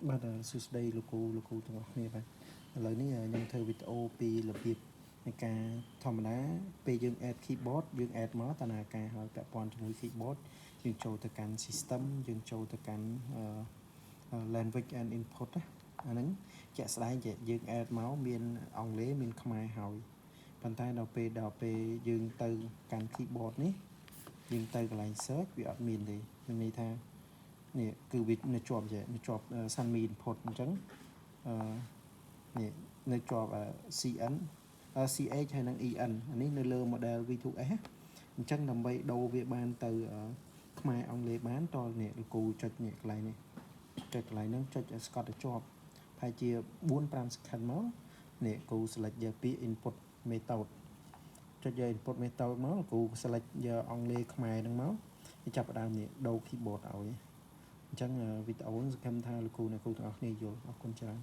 បាទសួស្តីលោកគ្រូទាំងអស់គ្នាបាទឥឡូវនេះខ្ញុំធ្វើវីដេអូពីរបៀបនៃការធម្មតាពេលយើង add keyboard យើង add មកតើណាការហើយពាក់ព័ន្ធជាមួយ keyboard យើងចូលទៅកាន់ system យើងចូលទៅកាន់ language and input អាហ្នឹងជាក់ស្ដែងយើង add មកមានអង់គ្លេសមានខ្មែរហើយប៉ុន្តែដល់ពេលយើងទៅកាន់ keyboard នេះយើងទៅកន្លែង search វាអត់មានទេមានន័យថានេះគឺវានៅជាប់Sunmi input អញ្ចឹងនេះនៅជាប់ CN CH ហើយនិង EN អានេះនៅលើ model V2S អញ្ចឹងដើម្បីដូរវាបានទៅខ្មែរអង់គ្លេសបានតនេះលោកគ្រូចុចនេះកន្លែងនេះចុចកន្លែងហ្នឹងចុចស្កត់ទៅជាប់ប្រហែលជា 4-5 second មកនេះគ្រូ select យកពី input method ចុចយក input method មកគ្រូ select យកអង់គ្លេសខ្មែរហ្នឹងមកចាប់ផ្ដើមនេះដូរ keyboard ឲ្យអញ្ចឹងវីដេអូនេះសង្ឃឹមថាលោកគ្រូអ្នកគ្រូទាំងអស់គ្នាយល់អរគុណច្រើន